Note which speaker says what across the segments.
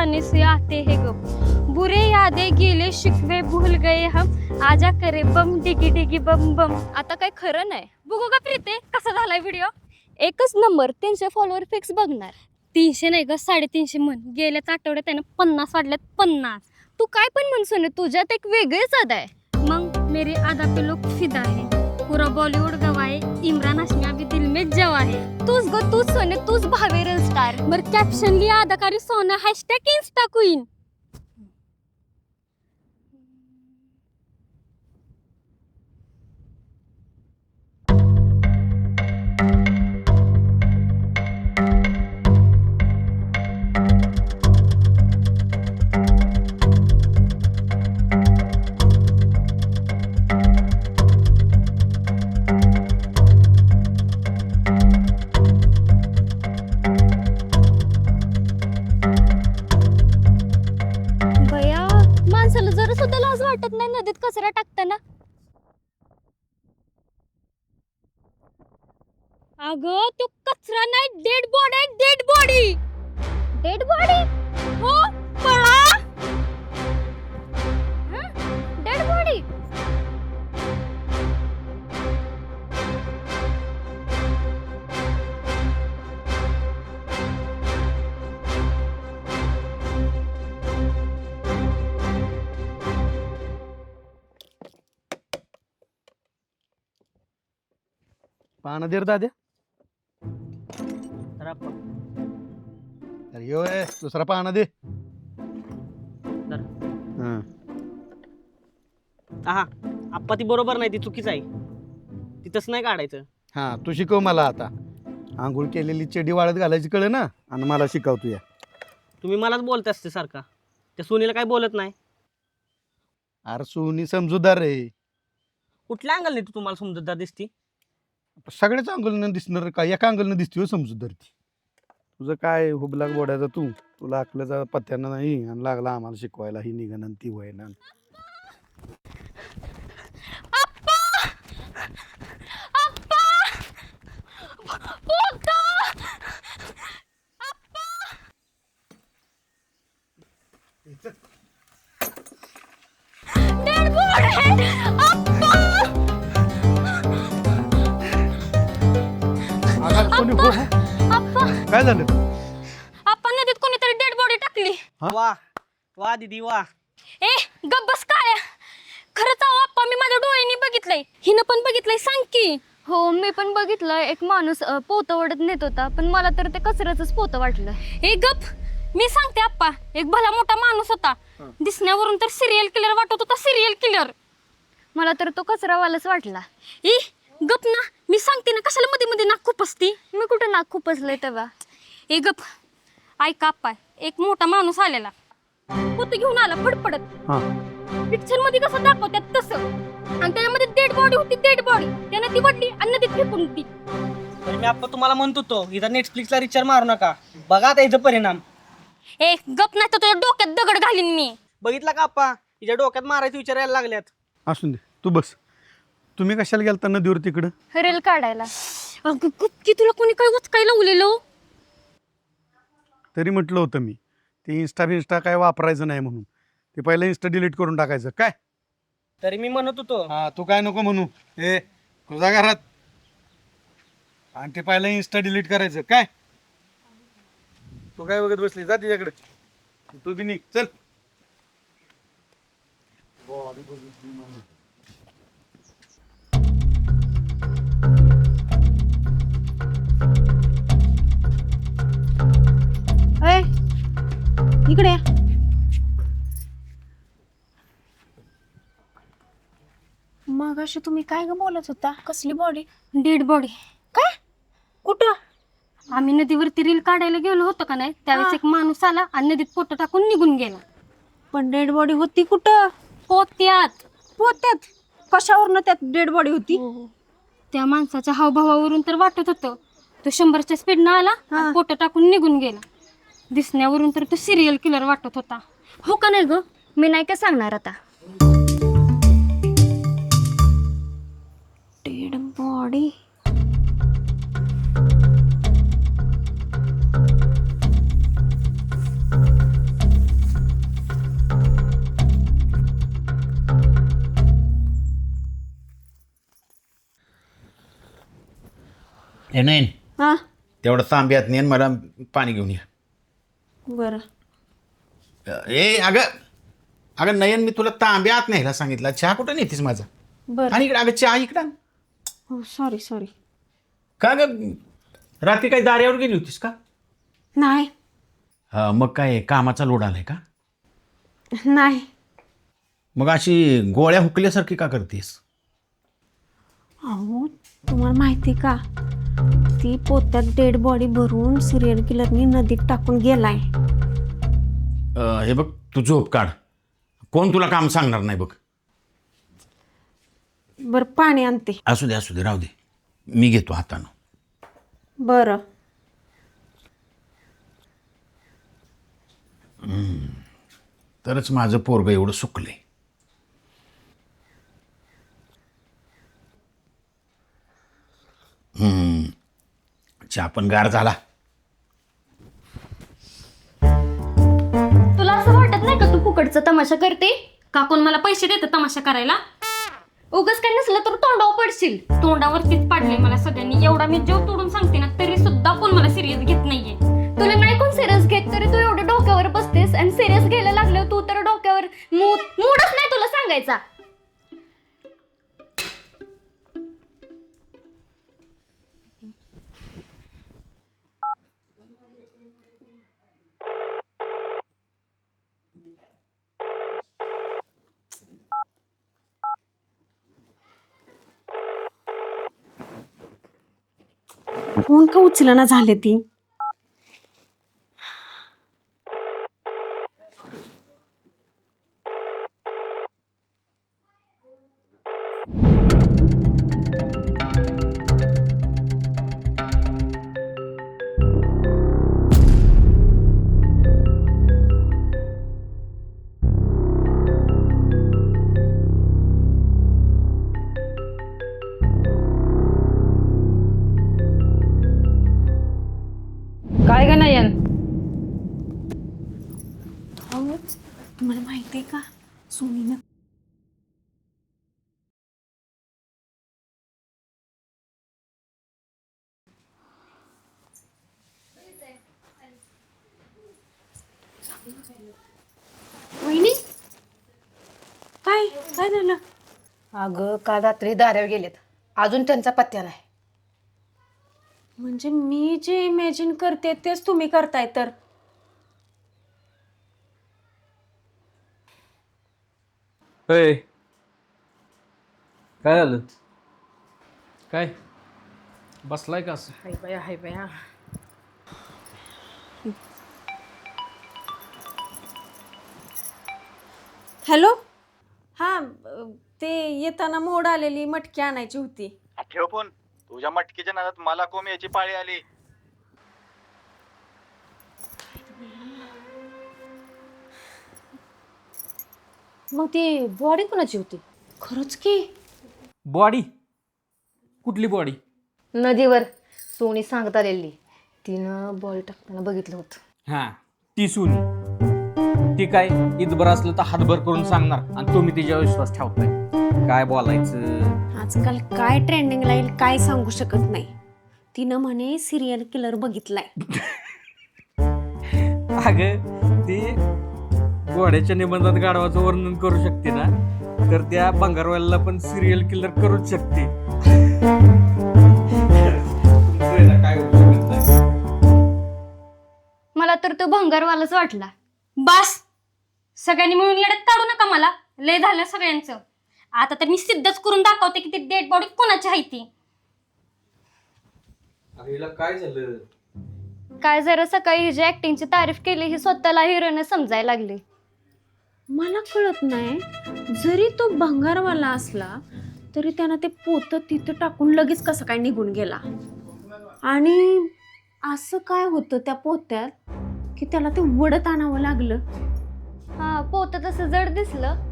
Speaker 1: जाने से आते हैं गम, बुरे यादें गेले शिकवे भूल गए हम, आजा करे बम डिगी डिगी बम बम. आता काय खरं नाही. बघू का प्रीते कसा झालाय व्हिडिओ. एकच नंबर. 300 फॉलोअर फिक्स बघणार. 300 नाही ग 350 म्हण. गेल्याच आठवड्यात त्यानं 50 वाढल्यात 50. तू काय पण म्हण सोने, तुझ्यात एक वेगळीच अदा आहे. मग मेरी अदा पे लोग फिदा है, पूरा बॉलीवुड गवाए, इमरान हाशमी अभी दिल में जवा है. तूच ग तूच सोने, तूच भावे रील स्टार. बर कॅप्शन लिहा अदाकारी सोना #इंस्टा क्वीन. जरा सुद्धा लाज वाटत नाही नदीत कचरा टाकताना. अगं तो कचरा नाही, डेड बॉडी आहे. Dead body. Dead body. हो पळा. Dead body.
Speaker 2: पानं दे रे दाद्या. अरे यो दुसरा पाना दे.
Speaker 3: हा आप्पा ती बरोबर नाही, ती चुकीच आहे. ती तसं नाही काढायचं.
Speaker 2: हा तू शिकव मला आता. आंघोळ केलेली चेडी वाळत घालायची कळ ना, आणि मला शिकवतो या.
Speaker 3: तुम्ही मलाच बोलत असते सारखा, त्या सोनीला काय बोलत नाही.
Speaker 2: अरे सोनी समजूदार रे.
Speaker 3: कुठल्या अँगलने तू तुम्हाला समजूतदार दिसती.
Speaker 2: सगळ्याच अंगलनं दिसणार का, एका अंगलनं दिसते समजूदार ती. तुझं काय हुबलाक बोडायचा तू, तुला अकलेचा पत्त्यानं नाही, आणि लागला आम्हाला शिकवायला ही निघणं ती व्हायना. काय झालं.
Speaker 1: आपण नदीत कोणीतरी डेड बॉडी टाकली.
Speaker 3: वा वा दीदी वा.
Speaker 1: ए गब्बस काळ्या. खरंच अहो आप्पा, मी माझ्या डोळ्यांनी बघितलंय. हिनं पण बघितलंय. सांग की. हो मी पण बघितलं. एक माणूस पोतं ओढत नेत होता, पण मला तर ते कचऱ्याचंच पोतं वाटलं. ए गप. मी सांगते आप्पा, एक भला मोठा माणूस होता. दिसण्यावरून तर सिरियल किलर वाटत होता. Serial killer. मला तर तो कचरावालाच वाटला. ए गप ना. मी सांगते ना, कशाला मध्ये मध्ये नाक खुपसती. मी कुठं नाक खुपसलंय तेव्हा. ए गप. ऐका आप्पा, एक मोठा माणूस आलेला. पोतं घेऊन आला फडफडत. पिक्चर मध्ये कसं दाखवतात तसं. आणि त्यामध्ये डेड बॉडी होती. Dead body. त्यानं ती वडली आणि नदीत फेकून ती.
Speaker 3: मी आप्पा तुम्हाला म्हणत होतो, इथं नेटफ्लिक्सला रिचार्ज मारू नका. बघा आता याचा परिणाम.
Speaker 1: ए गप, नाही तर तुझ्या डोक्यात दगड घालीन मी.
Speaker 3: बघितला का आप्पा, हिच्या डोक्यात मारायचे विचार यायला लागल्यात.
Speaker 2: असून दे, तू बस. तुम्ही कशाला गेलता नदीवर तिकडं.
Speaker 1: रेल काढायला. अगं की तुला कोणी काय वचकाय लावलेलं.
Speaker 2: तरी म्हटलं होतं मी, ते इंस्टा काय वापरायचं नाही म्हणून. ते पहिलं इंस्टा डिलीट करून टाकायचं काय.
Speaker 3: तरी मी म्हणत होतो.
Speaker 2: हा तू काय नको म्हणू. ए तुझ्या घरात. आणि ते पहिलं इंस्टा डिलीट करायचं काय. तू काय बघत बसली, जा तिच्याकडे. तू बी निघ चल.
Speaker 4: इकडे. मग अशी तुम्ही काय ग बोलत होता. कसली बॉडी.
Speaker 1: Dead body.
Speaker 4: काय. कुठं.
Speaker 1: आम्ही नदीवरती रील काढायला गेलो होतो का नाही, त्यावेळेस एक माणूस आला आणि नदीत पोतं टाकून निघून गेला.
Speaker 4: पण डेड बॉडी होती कुठं.
Speaker 1: पोत्यात.
Speaker 4: पोत्यात. कशावरनं त्यात डेड बॉडी होती.
Speaker 1: त्या माणसाच्या हावभावावरून तर वाटत होतं तो 100च्या स्पीडनं आला, पोतं टाकून निघून गेला. दिसण्यावरून तर तो सिरियल किलर वाटत होता. हो का नाही ग. मी नाही का सांगणार आता.
Speaker 4: Dead body.
Speaker 5: हे नाही
Speaker 4: हा
Speaker 5: तेवढं तांब्यात नेन मला पाणी घेऊन या.
Speaker 4: बरं.
Speaker 5: ए अगं नयन, मी तुला तांब्यात न्यायला सांगितलं. चहा कुठं नेतीस माझा?
Speaker 4: बरं.
Speaker 5: आणि इकडे अगं चहा इकडं आण.
Speaker 4: हो सॉरी.
Speaker 5: का ग रात्री काही दाऱ्यावर गेली होतीस का?
Speaker 4: नाही
Speaker 5: मग काय कामाचा लोड आलाय का?
Speaker 4: नाही.
Speaker 5: मग अशी गोळ्या हुकल्यासारखी का करतेस?
Speaker 4: अहो तुम्हाला माहिती का, ती पोत्यात डेड बॉडी भरून सिरियल किलरनी नदीत टाकून गेलाय.
Speaker 5: हे बघ, तू झोप काढ. कोण तुला काम सांगणार नाही बघ.
Speaker 4: बरं पाणी आणते.
Speaker 5: असू दे राहू दे, मी घेतो हातानं.
Speaker 4: बरं.
Speaker 5: तरच माझं पोरगं एवढं सुकलंय. चहा पण गार झाला.
Speaker 1: तुला असं वाटत नाही का तू फुकटचा तमाशा करते? का कोण मला पैसे देतं तमाशा करायला? उगाच काय नसलं तर तोंडावर पडशील. तोंडावरतीच पाडले मला सगळ्यांनी. एवढा मी जीव तोडून सांगते ना, तरी सुद्धा कोण मला सिरियस घेत नाहीये. तुला नाही कोण सिरियस घेत, तरी तू एवढं डोक्यावर बसतेस. आणि सिरियस घ्यायला लागलं तू तर डोक्यावर मूडच नाही तुला सांगायचा.
Speaker 4: फोन का उचलना झाले ती?
Speaker 6: काय ग नयन?
Speaker 4: अहो तुम्हाला माहिती आहे का, सोनीनं वहिनी काय काय झालं?
Speaker 6: अगं काल रात्री दाऱ्यावर गेलेत, अजून त्यांचा पत्त्या नाही.
Speaker 4: म्हणजे मी जे इमॅजिन करते तेच तुम्ही करताय तर?
Speaker 2: काय झालं? काय बसलाय का असं?
Speaker 6: हाय बया.
Speaker 4: हॅलो. हा ते येताना मोड आलेली मटकी आणायची होती.
Speaker 7: ठेव फोन. तुझ्या मटकीच्या नादात मला कोंब याची पाळी आली.
Speaker 6: मग ती बॉडी कोणाची होती?
Speaker 4: खरंच की?
Speaker 2: बॉडी? कुठली बॉडी?
Speaker 6: नदीवर सोनी सांगता आलेली, तिनं बॉडी टाकताना बघितलं होतं.
Speaker 2: हा, ती सुनी. ती काय ईदभर असलं तर हातभर करून सांगणार आणि तुम्ही तिच्यावर विश्वास ठेवताय. काय बोलायचं?
Speaker 4: आजकाल काय ट्रेंडिंगला येईल काय सांगू शकत नाही. तिनं म्हणे सिरियल किलर बघितलाय.
Speaker 2: अगं ती घोड्याच्या निबंधात गाढवाचं वर्णन करू शकते ना, तर त्या बंगारवाल्याला पण सिरियल किलर करूच शकते. काय होऊ शकत नाही.
Speaker 1: मला तर तो भंगारवालाच वाटला. बस, सगळ्यांनी मिळून येड्यात काढू नका मला. लय झालं सगळ्यांचं. आता तर मी सिद्धच करून दाखवते की ती डेड बॉडी कोणाची आहे ती.
Speaker 2: हिला काय झालं?
Speaker 1: काय जरा सकाळी हिची ऍक्टिंगची तारीफ केली, ही स्वतःला हिरोने समजायला लागली.
Speaker 4: मला कळत नाही, जरी तो भंगारवाला असला तरी त्यानं ते पोतं तिथं टाकून लगेच कसं काय निघून गेला. आणि असं काय होतं त्या पोत्यात की त्याला ते वडत आणावं लागलं.
Speaker 1: हा, पोत तसं जड दिसलं.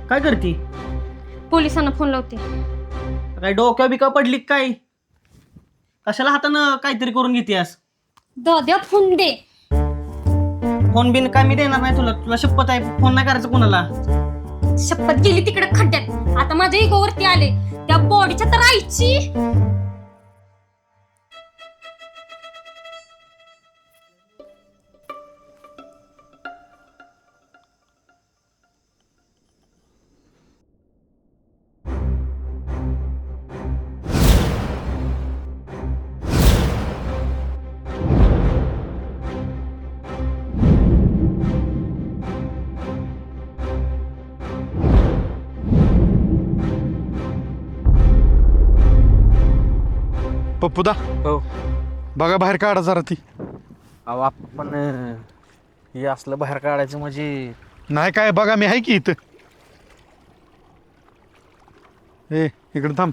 Speaker 3: काय करती?
Speaker 1: पोलिसांना फोन लावते.
Speaker 3: काय डोक्या बिका पडली का काय? कशाला हातानं काहीतरी करून घेतेस?
Speaker 1: दाद्या फोन दे.
Speaker 3: फोन बिन काय मी देणार नाही तुला, तुला शपथ आहे, फोन नाही करायचं कोणाला.
Speaker 1: शपथ गेली तिकडे खड्ड्यात. आता माझ्या इगोवरती आले त्या बॉडीच्या तर आईची.
Speaker 2: पप्पूदा
Speaker 3: हो.
Speaker 2: बघा बाहेर काढा जरा ती.
Speaker 3: अहो आपण हे असलं बाहेर काढायचं म्हणजे
Speaker 2: नाही काय बघा, मी आहे की इथं. ए इकडे थांब.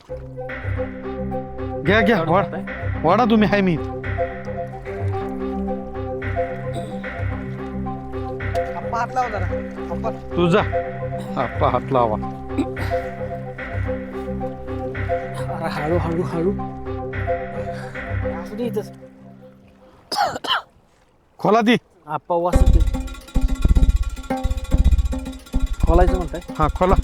Speaker 2: घ्या घ्या वाडा तुम्ही, आहे मी इथं.
Speaker 3: हात लावा जरा.
Speaker 2: तू जा. आप्पा हात लावा.
Speaker 3: अरे हळू हळू हळू असू दे इथंच.
Speaker 2: खोला ती.
Speaker 3: आप्पा वाचते खोलायचं म्हणताय.
Speaker 2: हा खोला.